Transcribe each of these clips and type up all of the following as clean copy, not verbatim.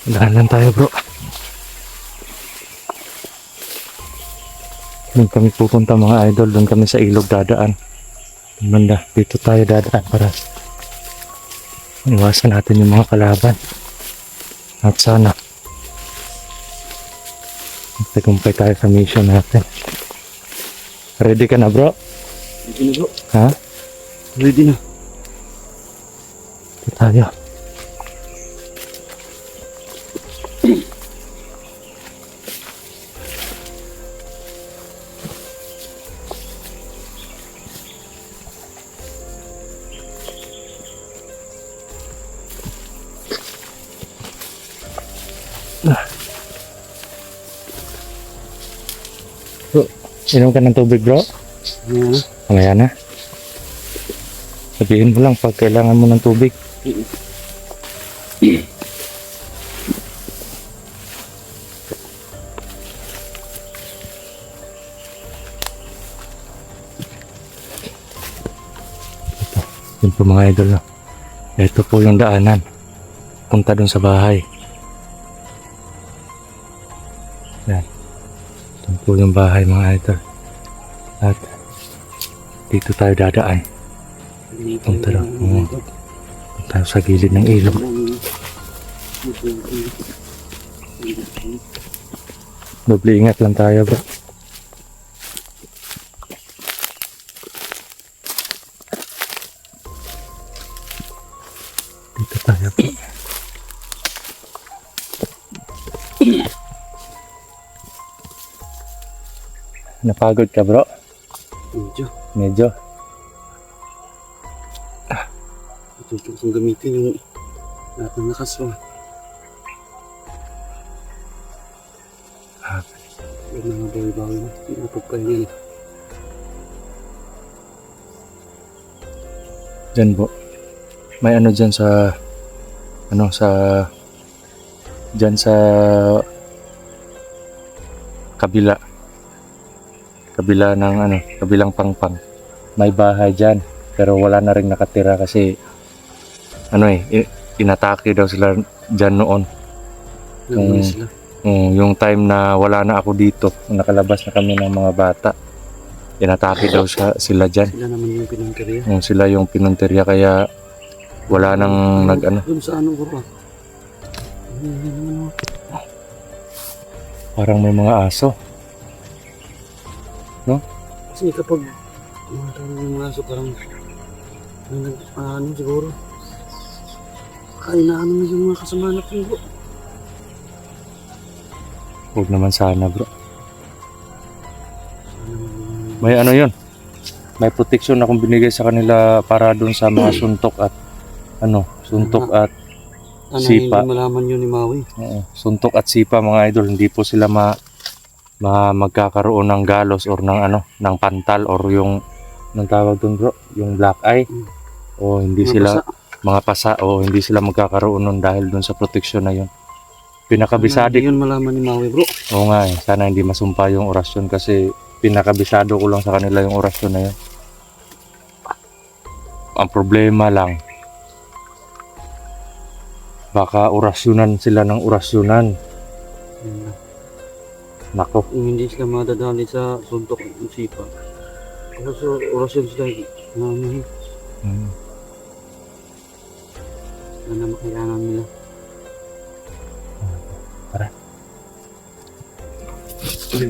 Daan lang tayo bro. Doon kami pupunta mga idol. Doon kami sa ilog dadaan. Banda, dito tayo dadaan para iwasan natin yung mga kalaban. At sana tagumpay tayo sa mission natin. Ready ka na bro? Ready na bro. Ha? Ready na. Ito tayo. Bro, inom ka ng tubig bro? Ayan na. Mamaya na. Sabihin mo lang pag kailangan mo ng tubig. Yun po mga idol no. Ito po yung daanan. Punta dun sa bahay. Yan. Ito po yung bahay mga idol. At dito tayo dadaan. Punta lang. Punta tayo sa gilid ng ilog. Doble ingat lang tayo bro. Dito tayo bro. Napagod ka bro? Medyo. Medyo. Ito kung gamitin yung lahat ng lakas mo. Huwag na mabawi-bawi mo. Pinapagpahinga na. Diyan po. May ano dyan sa dyan sa kabila ng kabilang pangpang. May bahay dyan pero wala na rin nakatira kasi inatake daw sila dyan noon. Nagmuli sila. Yung time na wala na ako dito, nakalabas na kami ng mga bata, inatake daw sila dyan. Sila naman yung pinangkariya. Sila yung pinunteriya kaya wala nang Doon sa ano bro. parang may mga aso. Kasi kapag tumatawag yung mga aso parang siguro. Ay na ano yung mga kasama natin bro. Huwag naman sana bro. May ano yun, may protection akong binigay sa kanila para dun sa mga suntok at sipa. Hindi malaman yun ni Maui. Suntok at sipa mga idol, hindi po sila magkakaroon ng galos or ng pantal or yung nang tawag dun bro, yung black eye. O hindi sila mga pasa o hindi sila magkakaroon nun dahil dun sa protection na yun. Pinakabisado yun malaman ni Maui bro. Oo nga sana hindi masumpa yung orasyon kasi pinakabisado ko lang sa kanila yung orasyon na yun. Ang problema lang, baka orasyonan sila ng orasyonan. Nako. Hindi sila madadali sa suntok ng sipa. Kasi orasyon sila nanahin. Sana makailangan nila. Tara.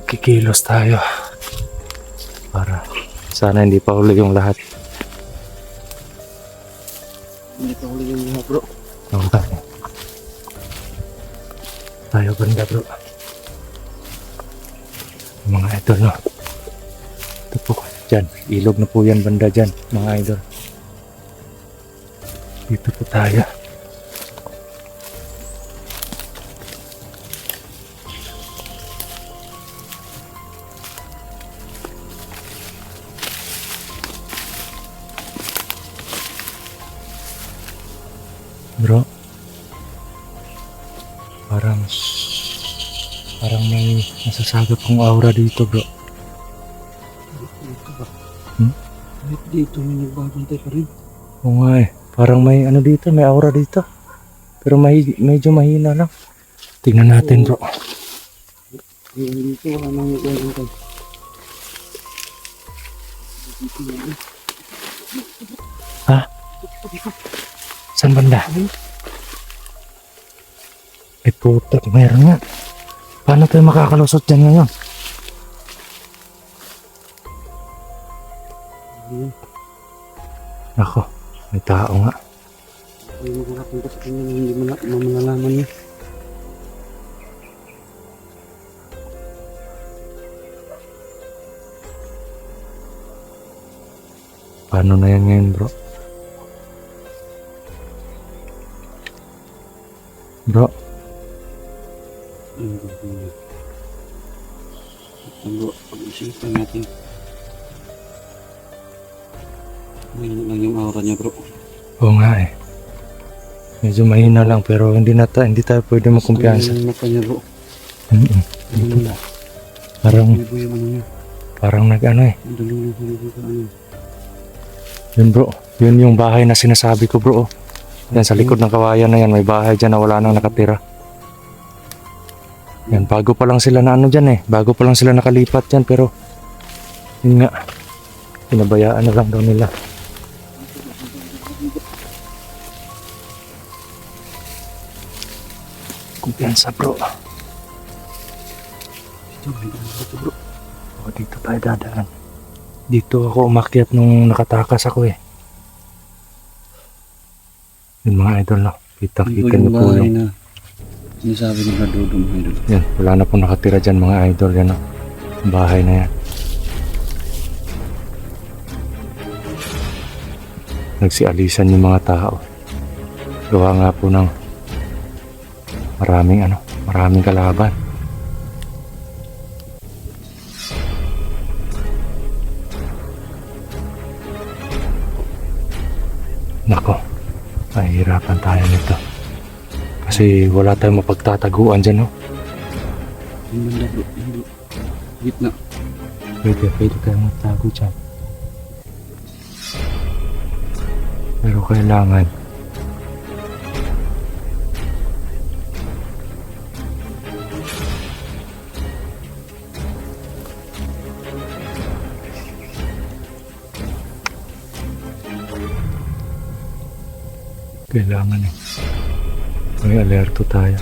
Kikilos tayo. Para sana hindi pa huli yung lahat. Hindi pa huli yung lahat bro. Oo tayo. Tayo banda bro. Mga idol no. Ito po dyan. Ilog na po yan banda dyan mga idol. Dito po tayo. Bro, parang may nasasagap kong aura dito bro. Dito ba? Hmm? Kahit dito may nagbabantay pa rin. Oo nga parang may dito, may aura dito. Pero medyo mahina lang. Tingnan natin bro. Yung dito, wala nang ito. Ha? Saan banda? Ay putak, meron nga. Paano tayo makakalusot dyan ngayon? Ako, may tao nga. Ay, makakapunta sa kanya na hindi malalaman niya. Paano na yan ngayon bro? Bro, Ano ba niya? Pag-isipan natin. Ngayon lang yung aura niya, bro. oo nga eh. Medyo mahina lang pero hindi tayo pwede magkumpiyansa. Ano yung mata niya, bro? Dito na. parang Ibo yung ano niya. nag-ano eh. Ang dali yung ano. Yun bro, yun yung bahay na sinasabi ko bro. Yan sa likod ng kawayan na yan, may bahay dyan na wala nang nakatira. Yan, bago pa lang sila na ano dyan eh. Bago pa lang sila nakalipat dyan pero yun nga, pinabayaan na lang daw nila. Kumpiyansa bro. Ito, bro. O, dito tayo dadaan. Dito ako umakyat nung nakatakas ako eh. Yung mga idol no, kita-kita niyo po yung na sinasabi ni Bradodo, mga idol. yan, wala na pong nakatira dyan mga idol yan no. Ang bahay na yan. Nagsialisan yung mga tao. Gawa nga po ng maraming kalaban. Nako, mahihirapan tayo nito. Kasi wala tayong mapagtataguan dyan no. Yung banda, bro. Yung bro. Gitna. Pwede tayong magtago dyan. Pero kailangan eh. May alerto tayo.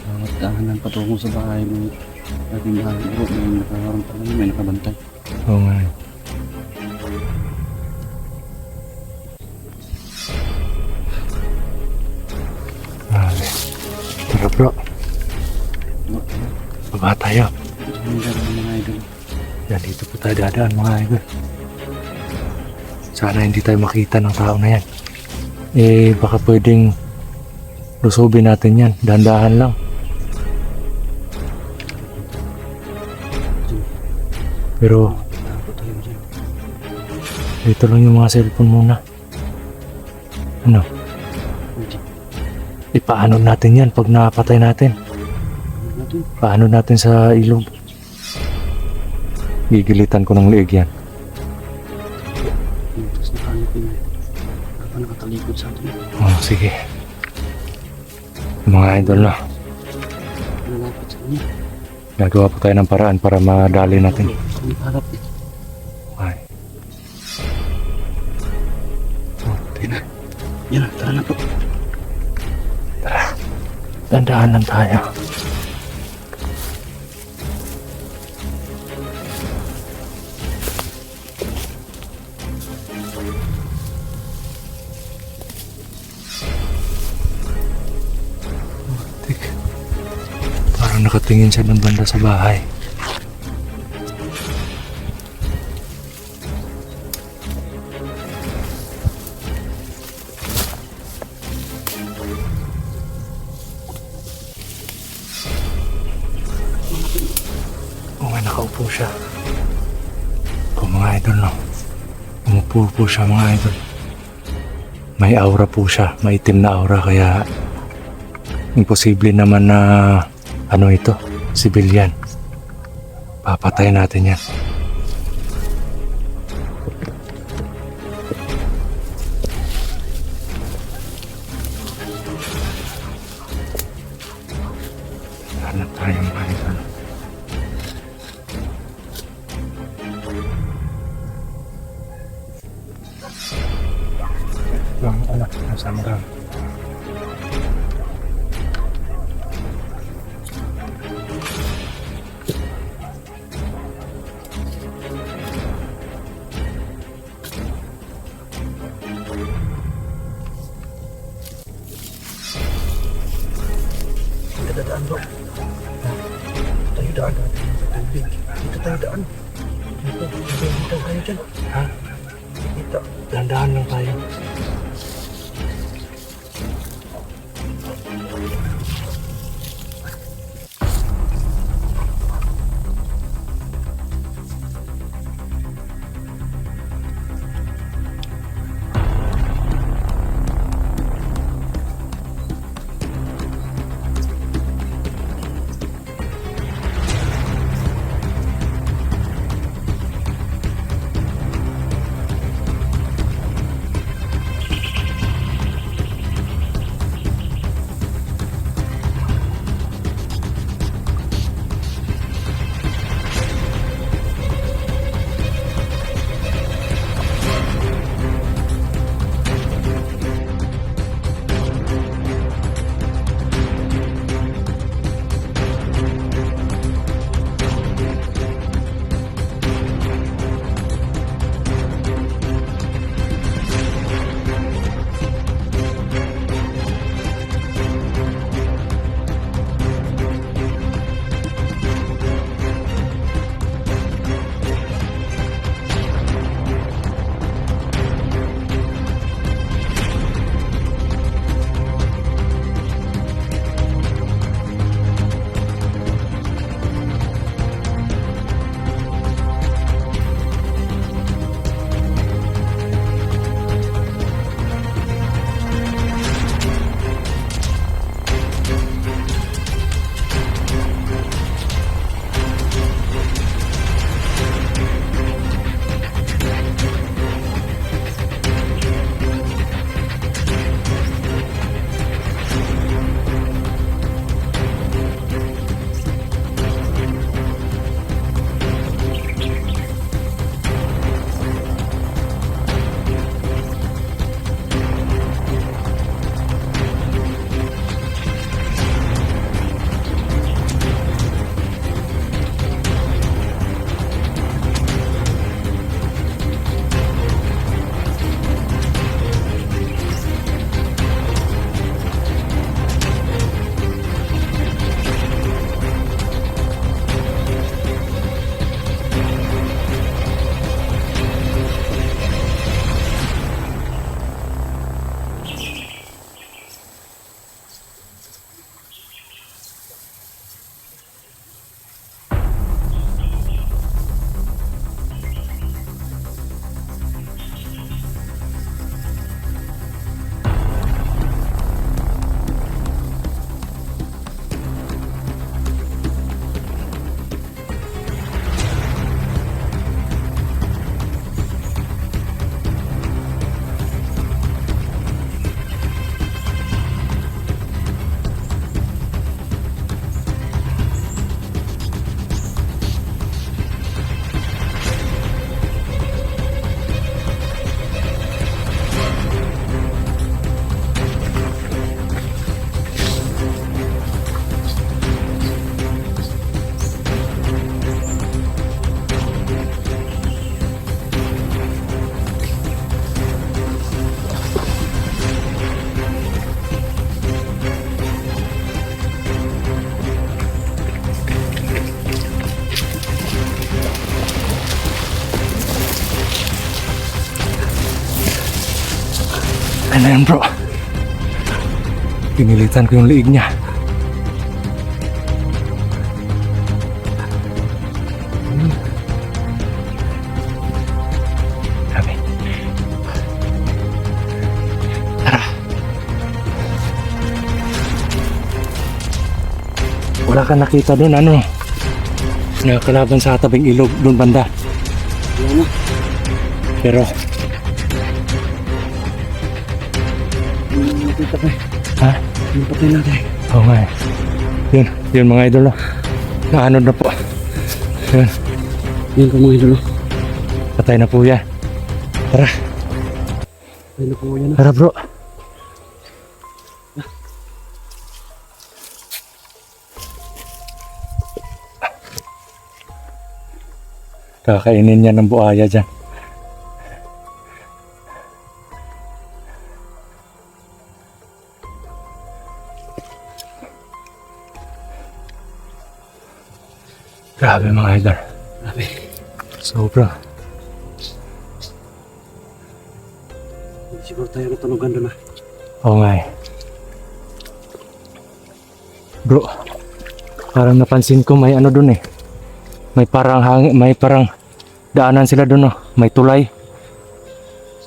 Bawat daanan patungo sa bahay mo. Laging mahal, bro. May nakaharang pa lang, may nakabantay. Oo nga eh. Grabe. Tara bro, baba tayo. Ito yung daan ng mga idol. Yan, dito po tayo dadaan mga idol. Sana hindi tayo makita ng tao na yan. Eh, baka pwedeng lusubin natin yan. Dahan-dahan lang. Pero Takot tayo dyan. dito lang yung mga cellphone muna. Ano? Hindi. Ipaano natin yan pag napatay natin? Ano natin? Paano natin sa ilog? Gigilitan ko ng liig yan. Yung tapos nakalipin. Baka nakatalikod sa atin. Oh, sige. Mga idol na. Nalapit sa kanya. Gagawa po tayo ng paraan para madali natin. Ang harap. Ay. Oh, tingnan. Yan, tara na po. Dandahan lang tayo. Parang nakatingin siya ng banda sa bahay. May nakaupo siya. O mga idol no. Umupo po siya mga idol. May aura po siya. Maitim na aura kaya imposible naman na ano ito, civilian. Papatay natin yan. Samra. Kita dadaan bro. Tayo daan. Tubig. Dito tayo daan. Dito kayo dyan. Ha? Dito. Dahan-dahan lang tayo. Ano yan bro? Pinilitan ko yung liig niya. Sabi. Tara. Wala kang nakita doon ano? Nakakalaban sa tabing ilog doon banda. Wala na. Pero Nakita ko eh. ha? Yung patay natin. Oo nga eh. Yun mga idol. Naanod na po. Yun. Yan ka mga idolo. Patay na po yan. Tara. Patay na po yan. Tara bro. Kakainin niya ng buhaya dyan. Grabe mga idol. Grabe. Sobra. Siguro tayo natunugan doon na. Oo nga eh. Bro, parang napansin ko may ano dun eh. May parang hangin, may parang daanan sila dun oh. May tulay,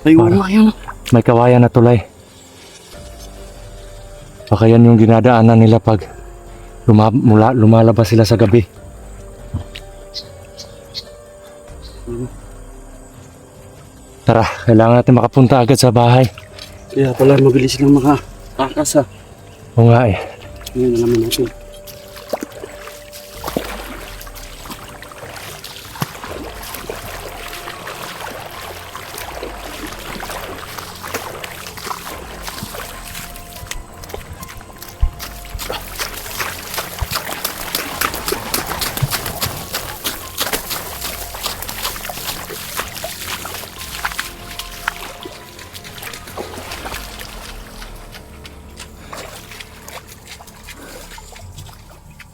Ay, Parang- nga yun. may kawayan na tulay. Baka yan yung dinadaanan nila pag lumalabas sila sa gabi. Tara, kailangan natin makapunta agad sa bahay. Kaya pala mabilis silang makaakas ha. Oo nga eh. Ngayon alamin natin.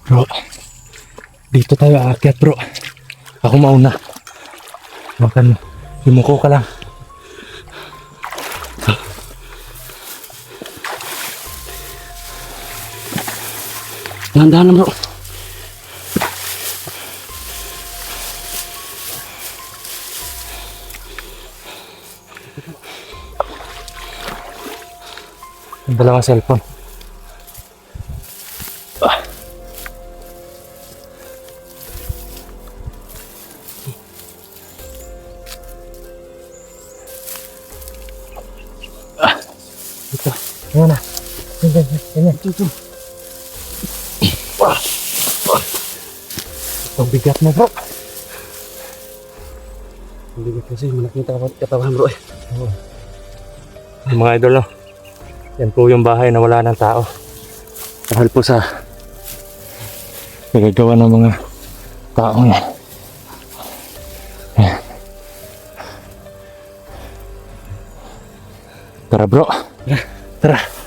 Bro, dito tayo aakyat bro. Ako mauna. Makan, yumuko ka lang. Dahan-dahan lang bro. Ang dalawang cellphone. Ito, ayan na. Ganyan. Ito. Ang bigat mo bro. Ang bigat kasi malaking katawan bro eh. Mga idol no. Yan po yung bahay na wala ng tao. Dahil po sa nagagawa ng mga tao yan. Ayan. Tara bro. Tara.